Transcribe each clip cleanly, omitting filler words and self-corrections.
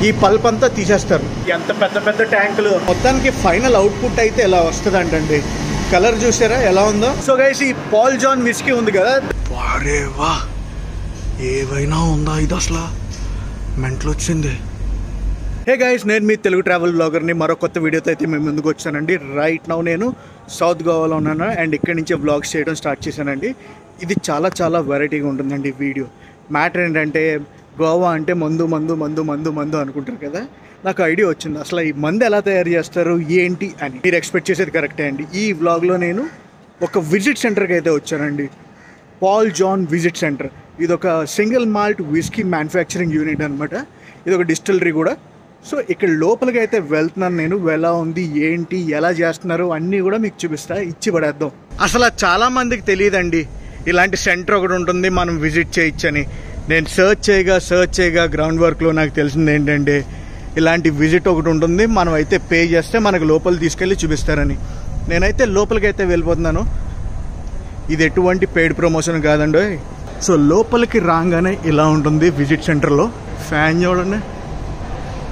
ఈ పల్ప్ అంతా తీసేస్తారు. ఎంత పెద్ద పెద్ద ట్యాంకులు. మొత్తానికి ఫైనల్ అవుట్పుట్ అయితే ఇలా వస్తుంది అంటండి. కలర్ చూసారా ఎలా ఉందో. సో గైస్, ఈ పాల్ జాన్ విస్కీ ఉంది కదా, వారే వా, ఏవైనా ఉందా ఇది, అసలు మెంటల్ వచ్చింది. హే గైస్, నేను మీ తెలుగు ట్రావెల్ బ్లాగర్ని మరో కొత్త వీడియోతో అయితే మేము ముందుకు వచ్చానండి. రైట్ నౌ నేను సౌత్ గోవాలో ఉన్నాను అండ్ ఇక్కడి నుంచే వ్లాగ్స్ చేయడం స్టార్ట్ చేశానండి. ఇది చాలా చాలా వెరైటీగా ఉంటుందండి వీడియో. మ్యాటర్ ఏంటంటే, గోవా అంటే మందు మందు మందు మందు మందు అనుకుంటారు కదా. నాకు ఐడియా వచ్చింది అసలు ఈ మందు ఎలా తయారు చేస్తారు ఏంటి అని. మీరు ఎక్స్పెక్ట్ చేసేది కరెక్టే అండి. ఈ వ్లాగ్లో నేను ఒక విజిట్ సెంటర్కి అయితే వచ్చానండి. Paul John visit centre. ఇది ఒక single malt whisky manufacturing unit అనమాట. ఇది ఒక డిస్టిలరీ కూడా. సో ఇక్కడ లోపలికి అయితే వెళ్తున్నాను నేను. ఎలా ఉంది ఏంటి ఎలా చేస్తున్నారు అన్నీ కూడా మీకు చూపిస్తా. ఇచ్చి పడేద్దాం. అసలు చాలా మందికి తెలియదండి ఇలాంటి సెంటర్ ఒకటి ఉంటుంది, మనం విజిట్ చేయొచ్చని. నేను సర్చ్ చేయగా గ్రౌండ్ వర్క్లో నాకు తెలిసింది ఏంటంటే, ఇలాంటి విజిట్ ఒకటి ఉంటుంది, మనం అయితే పే చేస్తే మనకు లోపల తీసుకెళ్ళి చూపిస్తారని. నేనైతే లోపలికి అయితే వెళ్ళిపోతున్నాను. ఇది ఎటువంటి పెయిడ్ ప్రమోషన్ కాదండి. సో లోపలికి రాగానే ఇలా ఉంటుంది విజిట్ సెంటర్లో. ఫ్యాన్ చూడండి.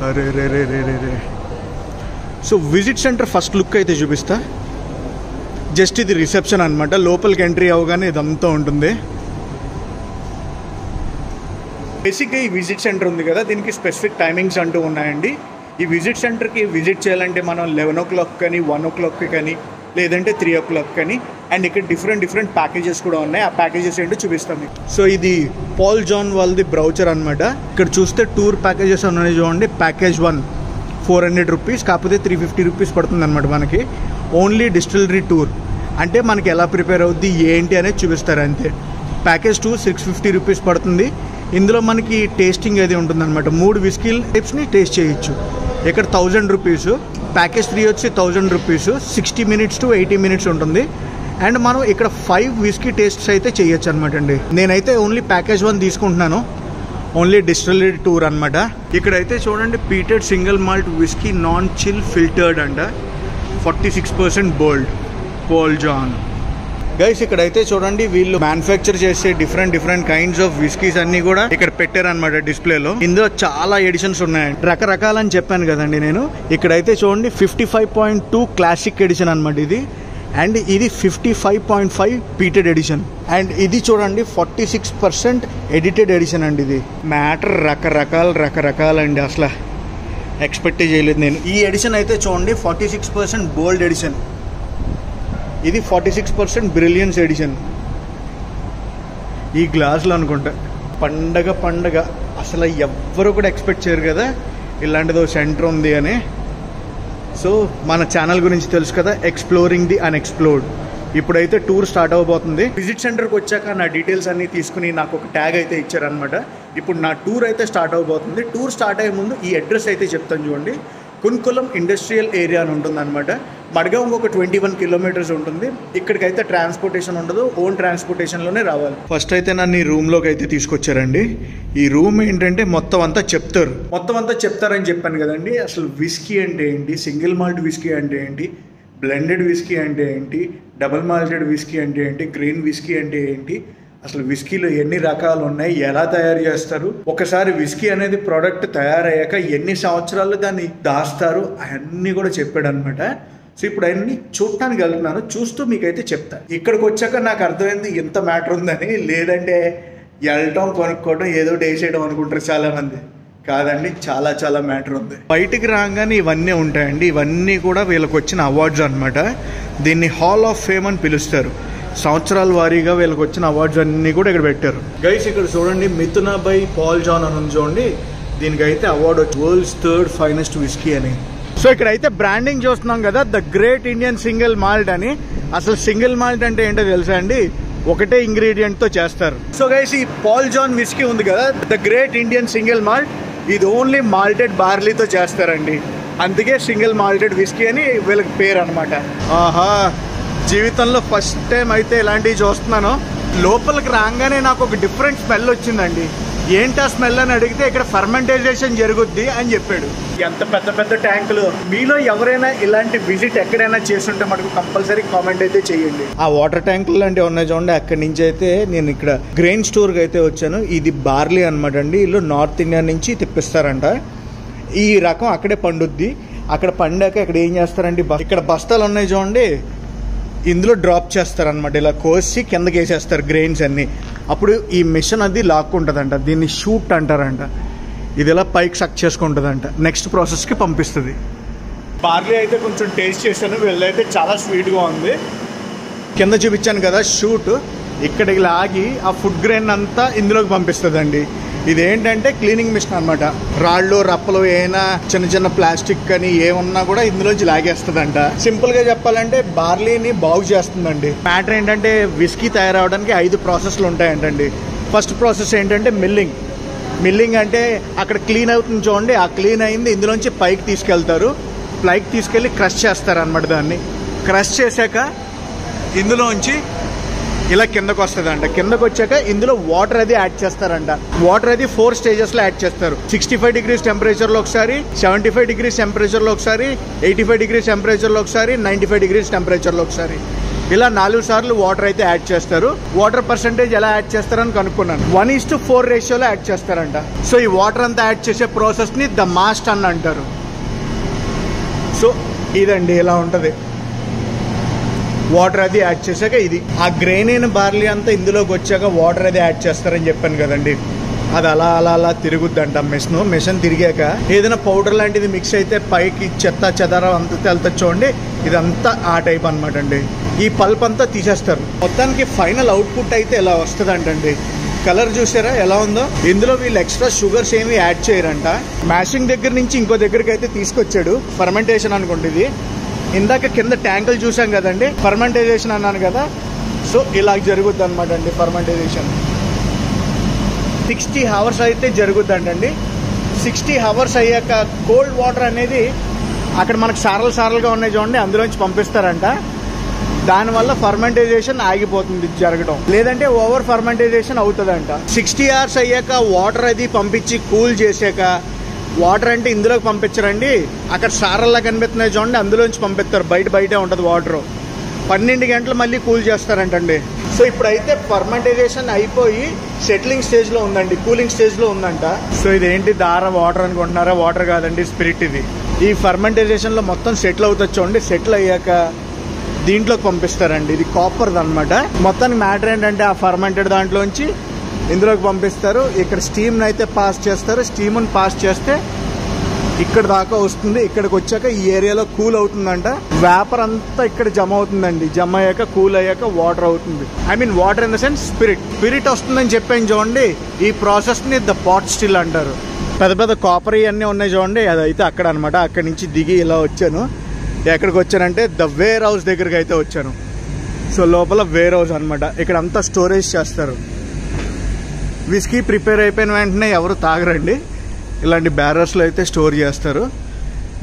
అరే రే రే రే రే రే. So visit centre first look అయితే చూపిస్తా. జస్ట్ ఇది రిసెప్షన్ అనమాట. లోపలికి ఎంట్రీ అవగానే ఇదంతా ఉంటుంది. బేసిక్గా ఈ విజిట్ సెంటర్ ఉంది కదా, దీనికి స్పెసిఫిక్ టైమింగ్స్ అంటూ ఉన్నాయండి. ఈ విజిట్ సెంటర్కి విజిట్ చేయాలంటే మనం 11 o'clock కానీ 1 o'clock కానీ లేదంటే 3 o'clock కానీ. అండ్ ఇక్కడ డిఫరెంట్ ప్యాకేజెస్ కూడా ఉన్నాయి. ఆ ప్యాకేజెస్ ఏంటో చూపిస్తాం మీకు. సో ఇది పాల్ జాన్ వాళ్ళది బ్రౌచర్ అనమాట. ఇక్కడ చూస్తే టూర్ ప్యాకేజెస్ ఉన్నాయి చూడండి. ప్యాకేజ్ 1 400 రూపీస్, కాకపోతే 350 రూపీస్ పడుతుంది అనమాట మనకి. ఓన్లీ డిస్టిలరీ టూర్ అంటే మనకి ఎలా ప్రిపేర్ అవుద్ది ఏంటి అనేది చూపిస్తారు అంతే. ప్యాకేజ్ 2 650 రూపీస్ పడుతుంది. ఇందులో మనకి టేస్టింగ్ అది ఉంటుంది అనమాట. 3 విస్కీ టైప్స్ని టేస్ట్ చేయొచ్చు. ఇక్కడ 1000 రూపీస్. ప్యాకేజ్ 3 వచ్చి 1000 రూపీస్. 60 minutes to 80 minutes ఉంటుంది. అండ్ మనం ఇక్కడ 5 విస్కీ టేస్ట్స్ అయితే చేయొచ్చు అనమాట అండి. నేనైతే ఓన్లీ ప్యాకేజ్ 1 తీసుకుంటున్నాను. ఓన్లీ డిస్టిలరీ టూర్ అనమాట. ఇక్కడైతే చూడండి, peated single malt whisky non chill filtered అంట. 46% బోల్డ్ పాల్ జాన్. గైస్ ఇక్కడైతే చూడండి, వీళ్ళు మ్యానుఫ్యాక్చర్ చేసే డిఫరెంట్ కైండ్స్ ఆఫ్ విస్కీస్ అన్ని కూడా ఇక్కడ పెట్టారనమాట డిస్ప్లేలో. ఇందులో చాలా ఎడిషన్స్ ఉన్నాయి, రకరకాలని చెప్పాను కదండి నేను. ఇక్కడైతే చూడండి 55.2 క్లాసిక్ ఎడిషన్ అనమాట ఇది. అండ్ ఇది 55.5 పీటెడ్ ఎడిషన్. అండ్ ఇది చూడండి 46% ఎడిటెడ్ ఎడిషన్ అండి. ఇది మ్యాటర్ రకరకాలండి. అసలు ఎక్స్పెక్ట్ చేయలేదు నేను. ఈ ఎడిషన్ అయితే చూడండి 46% బోల్డ్ ఎడిషన్. ఇది 46% బ్రిలియన్స్ ఎడిషన్. ఈ గ్లాసులు అనుకుంటా పండగ అసలు ఎవ్వరు కూడా ఎక్స్పెక్ట్ చేయరు కదా ఇలాంటిదో సెంటర్ ఉంది అని. సో మన ఛానల్ గురించి తెలుసు కదా, ఎక్స్ప్లోరింగ్ ది అన్ఎక్స్ప్లోర్డ్. ఇప్పుడైతే టూర్ స్టార్ట్ అవబోతుంది. విజిట్ సెంటర్కి వచ్చాక నా డీటెయిల్స్ అన్నీ తీసుకుని నాకు ఒక ట్యాగ్ అయితే ఇచ్చారనమాట. ఇప్పుడు నా టూర్ అయితే స్టార్ట్ అవబోతుంది. టూర్ స్టార్ట్ అయ్యే ముందు ఈ అడ్రస్ అయితే చెప్తాను చూడండి. కున్కులం ఇండస్ట్రియల్ ఏరియా అని ఉంటుంది అనమాట. మడ్గాంకి ఒక 21 kilometers ఉంటుంది. ఇక్కడికైతే ట్రాన్స్పోర్టేషన్ ఉండదు, ఓన్ ట్రాన్స్పోర్టేషన్లోనే రావాలి. ఫస్ట్ అయితే నన్ను ఈ రూమ్లోకి అయితే తీసుకొచ్చారండి. ఈ రూమ్ ఏంటంటే మొత్తం అంతా చెప్తారని చెప్పాను కదండి. అసలు విస్కీ అంటే ఏంటి, సింగిల్ మాల్ట్ విస్కీ అంటే ఏంటి, బ్లెండెడ్ విస్కీ అంటే ఏంటి, డబుల్ మాల్టెడ్ విస్కీ అంటే ఏంటి, గ్రీన్ విస్కీ అంటే ఏంటి, అసలు విస్కీలో ఎన్ని రకాలు ఉన్నాయి, ఎలా తయారు చేస్తారు, ఒకసారి విస్కీ అనేది ప్రోడక్ట్ తయారయ్యాక ఎన్ని సంవత్సరాలు దాన్ని దాస్తారు, అవన్నీ కూడా చెప్పాడు అనమాట. సో ఇప్పుడు అవన్నీ చూడటానికి వెళ్తున్నాను. చూస్తూ మీకైతే చెప్తా. ఇక్కడికి వచ్చాక నాకు అర్థమైంది ఇంత మ్యాటర్ ఉందని. లేదంటే వెళ్ళటం కొనుక్కోవడం ఏదో వేసేయడం అనుకుంటారు చాలామంది. కాదండి, చాలా మ్యాటర్ ఉంది. బయటికి రాగానే ఇవన్నీ ఉంటాయండి. ఇవన్నీ కూడా వీళ్ళకి వచ్చిన అవార్డ్స్ అనమాట. దీన్ని హాల్ ఆఫ్ ఫేమ్ అని పిలుస్తారు. సంవత్సరాల వారీగా వీళ్ళకి వచ్చిన అవార్డ్స్ అన్నీ కూడా ఇక్కడ పెట్టారు. గైస్ ఇక్కడ చూడండి, మిథునా బై పాల్ జాన్ అని చూడండి. దీనికి అయితే అవార్డు వచ్చి వరల్డ్స్ 3rd ఫైనెస్ట్ విస్కీ అని. సో ఇక్కడైతే బ్రాండింగ్ చూస్తున్నాం కదా, the great Indian single malt అని. అసలు సింగిల్ మాల్ట్ అంటే ఏంటో తెలుసా అండి? ఒకటే ఇంగ్రీడియంట్తో చేస్తారు. సో గైస్ ఈ పాల్ జాన్ విస్కీ ఉంది కదా, the great Indian single malt, ఇది ఓన్లీ మాల్టెడ్ బార్లీతో చేస్తారండి. అందుకే సింగిల్ మాల్టెడ్ విస్కీ అని వీళ్ళకి పేరు అనమాట. ఆహా, జీవితంలో ఫస్ట్ టైం అయితే ఇలాంటివి చూస్తున్నాను. లోపలికి రాగానే నాకు ఒక డిఫరెంట్ స్మెల్ వచ్చిందండి. ఏంటి ఆ స్మెల్ అని అడిగితే ఇక్కడ ఫర్మెంటైజేషన్ జరుగుద్ది అని చెప్పాడు. ఎంత పెద్ద ట్యాంకులు. మీలో ఎవరైనా ఇలాంటి విజిట్ ఎక్కడైనా చేస్తుంటే మనకు కంపల్సరీ కామెంట్ అయితే చేయండి. ఆ వాటర్ ట్యాంకులు లాంటివి ఉన్నాయి చూడండి. అక్కడి నుంచి అయితే నేను ఇక్కడ గ్రెయిన్ స్టోర్కి అయితే వచ్చాను. ఇది బార్లీ అనమాట అండి. వీళ్ళు నార్త్ ఇండియా నుంచి తెప్పిస్తారంట. ఈ రకం అక్కడే పండుద్ది. అక్కడ పండాక ఇక్కడ ఏం చేస్తారండి, ఇక్కడ బస్తాలు ఉన్నాయి చూడండి, ఇందులో డ్రాప్ చేస్తారనమాట. ఇలా కోసి కిందకి వేసేస్తారు గ్రెయిన్స్ అన్ని. అప్పుడు ఈ మిషన్ అది లాక్కుంటుందంట. దీన్ని షూట్ అంటారంట. ఇది ఇలా పైకి సక్ చేసుకుంటుందంట. నెక్స్ట్ ప్రాసెస్కి పంపిస్తుంది. బార్లీ అయితే కొంచెం టేస్ట్ చేశాను. వీళ్ళైతే చాలా స్వీట్గా ఉంది. కింద చూపించాను కదా షూట్, ఇక్కడికి లాగి ఆ ఫుడ్ గ్రెయిన్ అంతా ఇందులోకి పంపిస్తుందండి. ఇదేంటంటే క్లీనింగ్ మిషన్ అనమాట. రాళ్ళు రప్పలు ఏమైనా చిన్న చిన్న ప్లాస్టిక్ కానీ ఏమన్నా కూడా ఇందులోంచి లాగేస్తుందంట. సింపుల్ గా చెప్పాలంటే బార్లీని బాగు చేస్తుందండి. మ్యాటర్ ఏంటంటే విస్కీ తయారవడానికి 5 ప్రాసెస్లు ఉంటాయంటండి. ఫస్ట్ ప్రాసెస్ ఏంటంటే మిల్లింగ్ అంటే అక్కడ క్లీన్ అవుతుంది చూడండి, ఆ క్లీన్ అయింది ఇందులోంచి పైకి తీసుకెళ్తారు. పైకి తీసుకెళ్ళి క్రష్ చేస్తారు అనమాట. దాన్ని క్రష్ చేశాక ఇందులోంచి ఇలా కిందకు వస్తుందంట. కిందకు వచ్చాక ఇందులో వాటర్ అది యాడ్ చేస్తారంట. వాటర్ అది 4 స్టేజెస్లో యాడ్ చేస్తారు. 65 degrees టెంపరేచర్లో ఒకసారి, 75 degrees టెంపరేచర్లో ఒకసారి, 85 degrees టెంపరేచర్లో ఒకసారి, 95 degrees టెంపరేచర్లో ఒకసారి, ఇలా 4 సార్లు వాటర్ అయితే యాడ్ చేస్తారు. వాటర్ పర్సంటేజ్ ఎలా యాడ్ చేస్తారని కనుక్కున్నాను. 1:4 రేషియోలో యాడ్ చేస్తారంట. సో ఈ వాటర్ అంతా యాడ్ చేసే ప్రాసెస్ని ద మాస్ట్ అని అంటారు. సో ఇదండి ఇలా ఉంటుంది. వాటర్ అది యాడ్ చేశాక ఇది ఆ గ్రెయిన్ అయిన బార్లీ అంతా ఇందులోకి వచ్చాక వాటర్ అది యాడ్ చేస్తారని చెప్పాను కదండి. అది అలా అలా అలా తిరుగుద్దంట మిషన్ తిరిగాక ఏదైనా పౌడర్ లాంటిది మిక్స్ అయితే పైకి చెత్త చెదారం అంతా వెళ్తా చూడండి. ఇదంతా ఆ టైప్ అనమాట అండి. ఈ పల్ప్ అంతా తీసేస్తారు. మొత్తానికి ఫైనల్ అవుట్పుట్ అయితే ఇలా వస్తుంది అంటండి. కలర్ చూసారా ఎలా ఉందో. ఇందులో వీళ్ళు ఎక్స్ట్రా షుగర్స్ ఏమి యాడ్ చేయరంట. మ్యాషింగ్ దగ్గర నుంచి ఇంకో దగ్గరికి అయితే తీసుకొచ్చాడు. ఫర్మెంటేషన్ అనుకోండి ఇది. ఇందాక కింద ట్యాంకులు చూసాం కదండి, ఫర్మెంటైజేషన్ అన్నాను కదా. సో ఇలా జరుగుద్ది అనమాట అండి ఫర్మెంటైజేషన్. 60 hours అయితే జరుగుద్ది అంటండి. 60 hours అయ్యాక కోల్డ్ వాటర్ అనేది అక్కడ మనకు సారలుగా ఉన్నాయి చూడండి, అందులోంచి పంపిస్తారంట. దానివల్ల ఫర్మెంటైజేషన్ ఆగిపోతుంది జరగడం, లేదంటే ఓవర్ ఫర్మెంటైజేషన్ అవుతుందంట. 60 hours అయ్యాక వాటర్ అది పంపించి కూల్ చేసాక, వాటర్ అంటే ఇందులోకి పంపించరండి, అక్కడ సారల్లా కనిపిస్తున్నాయి చూడండి, అందులోంచి పంపిస్తారు. బయటే ఉంటుంది వాటర్. 12 గంటలు మళ్ళీ కూల్ చేస్తారంటండి. సో ఇప్పుడైతే ఫర్మెంటైజేషన్ అయిపోయి సెటిలింగ్ స్టేజ్లో ఉందండి, కూలింగ్ స్టేజ్లో ఉందంట. సో ఇదేంటి వాటర్ అనుకుంటున్నారా? వాటర్ కాదండి, స్పిరిట్ ఇది. ఈ ఫర్మెంటైజేషన్లో మొత్తం సెటిల్ అవుతుంది చూడండి. సెటిల్ అయ్యాక దీంట్లోకి పంపిస్తారండి. ఇది కాపర్ది అనమాట. మొత్తానికి మ్యాటర్ ఏంటంటే ఆ ఫర్మెంటెడ్ దాంట్లోంచి ఇందులోకి పంపిస్తారు. ఇక్కడ స్టీమ్ని అయితే పాస్ చేస్తారు. స్టీమ్ని పాస్ చేస్తే ఇక్కడ దాకా వస్తుంది. ఇక్కడికి వచ్చాక ఈ ఏరియాలో కూల్ అవుతుందంట. వేపర్ అంతా ఇక్కడ జమ అవుతుందండి. జమ అయ్యాక కూల్ అయ్యాక వాటర్ అవుతుంది. I mean water in the sense spirit వస్తుందని చెప్పాను చూడండి. ఈ ప్రాసెస్ని ద పాట్ స్టిల్ అంటారు. పెద్ద కాపర్ ఇవన్నీ ఉన్నాయి చూడండి, అదైతే అక్కడ అనమాట. అక్కడి నుంచి దిగి ఇలా వచ్చాను. ఎక్కడికి వచ్చానంటే ద వేర్ హౌస్ దగ్గరికి అయితే వచ్చాను. సో లోపల వేర్ హౌస్ అనమాట. ఇక్కడ అంతా స్టోరేజ్ చేస్తారు. విస్కీ ప్రిపేర్ అయిపోయిన వెంటనే ఎవరు తాగరండి. ఇలాంటి బ్యారర్స్లో అయితే స్టోర్ చేస్తారు.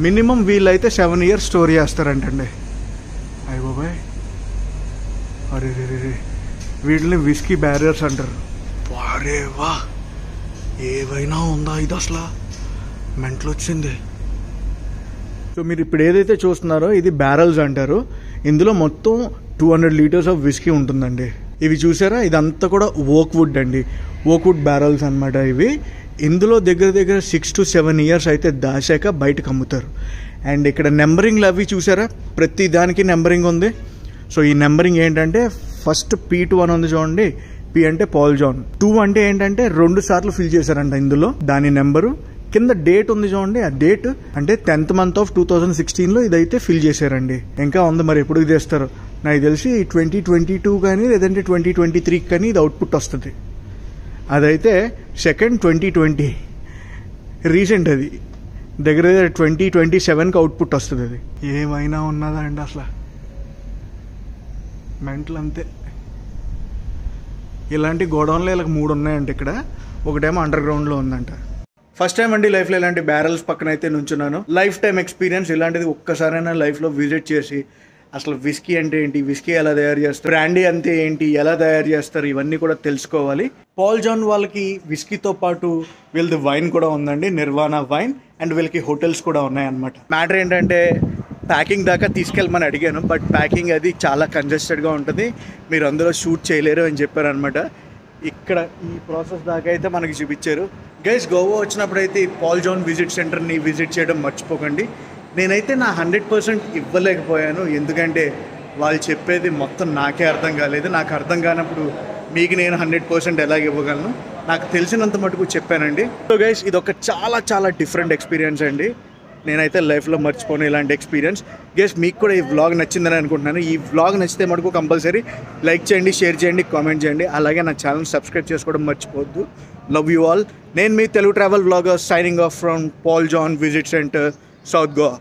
మినిమం వీళ్ళైతే 7 years స్టోర్ చేస్తారంటండి. అయ్య బాబాయ్, అరే రే, వీటిని విస్కీ బ్యారర్స్ అంటారు. వారే వా, ఏవైనా ఉందా ఇది? అసలు మెంటల్ వచ్చింది. సో మీరు ఇప్పుడు ఏదైతే చూస్తున్నారో ఇది బ్యారల్స్ అంటారు. ఇందులో మొత్తం 200 liters ఆఫ్ విస్కీ ఉంటుందండి. ఇవి చూసారా, ఇదంతా కూడా ఓక్ వుడ్ అండి. ఓక్ వుడ్ బ్యారల్స్ అనమాట ఇవి. ఇందులో దగ్గర 6 to 7 years అయితే దాచాక బయటకు అమ్ముతారు. అండ్ ఇక్కడ నెంబరింగ్లు అవి చూసారా, ప్రతి దానికి నెంబరింగ్ ఉంది. సో ఈ నెంబరింగ్ ఏంటంటే ఫస్ట్ P1 ఉంది చూడండి. P అంటే పాల్ జాన్. 2 అంటే ఏంటంటే 2 సార్లు ఫిల్ చేశారంట ఇందులో, దాని నెంబరు. కింద డేట్ ఉంది చూడండి, ఆ డేట్ అంటే 10th month of 2016లో ఇదైతే ఫిల్ చేశారండి. ఇంకా ఉంది, మరి ఎప్పుడు చేస్తారు నాకు తెలిసి 2022 కానీ లేదంటే 2023 కానీ ఇది అవుట్పుట్ వస్తుంది. అదైతే 2nd 2020 రీసెంట్. అది దగ్గర 2027కి అవుట్పుట్ వస్తుంది. అది ఏమైనా ఉన్నదా అండి అసలు మెంటల్ అంతే. ఇలాంటి గోడౌన్లో ఇలా 3 ఉన్నాయంట ఇక్కడ. ఒకటేమో అండర్ గ్రౌండ్లో ఉందంట. ఫస్ట్ టైం అండి లైఫ్లో ఇలాంటి బ్యారల్స్ పక్కన అయితే నుంచున్నాను. Life time experience. ఇలాంటిది ఒక్కసారైనా లైఫ్లో విజిట్ చేసి అసలు విస్కీ అంటే ఏంటి, విస్కీ ఎలా తయారు చేస్తారు, బ్రాండీ అంటే ఏంటి, ఎలా తయారు చేస్తారు, ఇవన్నీ కూడా తెలుసుకోవాలి. పాల్ జాన్ వాళ్ళకి విస్కీతో పాటు వీళ్ళది వైన్ కూడా ఉందండి, నిర్వాణ వైన్. అండ్ వీళ్ళకి హోటల్స్ కూడా ఉన్నాయన్నమాట. మ్యాటర్ ఏంటంటే ప్యాకింగ్ దాకా తీసుకెళ్ళమని అడిగాను, బట్ ప్యాకింగ్ అది చాలా కంజెస్టెడ్గా ఉంటుంది, మీరు అందులో షూట్ చేయలేరు అని చెప్పారు అనమాట. ఇక్కడ ఈ ప్రాసెస్ దాకా అయితే మనకి చూపించారు. గైస్ గోవా వచ్చినప్పుడు అయితే ఈ పాల్ జాన్ విజిట్ సెంటర్ని విజిట్ చేయడం మర్చిపోకండి. నేనైతే నా 100% ఇవ్వలేకపోయాను, ఎందుకంటే వాళ్ళు చెప్పేది మొత్తం నాకే అర్థం కాలేదు. నాకు అర్థం కానప్పుడు మీకు నేను 100% ఎలాగ ఇవ్వగలను, నాకు తెలిసినంత మటుకు చెప్పానండి. సో గైస్ ఇది ఒక చాలా చాలా డిఫరెంట్ ఎక్స్పీరియన్స్ అండి. నేనైతే లైఫ్లో మర్చిపోను ఇలాంటి ఎక్స్పీరియన్స్. గైస్ మీకు కూడా ఈ వ్లాగ్ నచ్చిందని అనుకుంటున్నాను. ఈ వ్లాగ్ నచ్చితే మటుకు కంపల్సరీ లైక్ చేయండి, షేర్ చేయండి, కామెంట్ చేయండి. అలాగే నా ఛానల్ సబ్స్క్రైబ్ చేసుకోవడం మర్చిపోవద్దు. Love you all. నేను మీ Telugu travel vlogger signing off from Paul John visit centre, south Goa.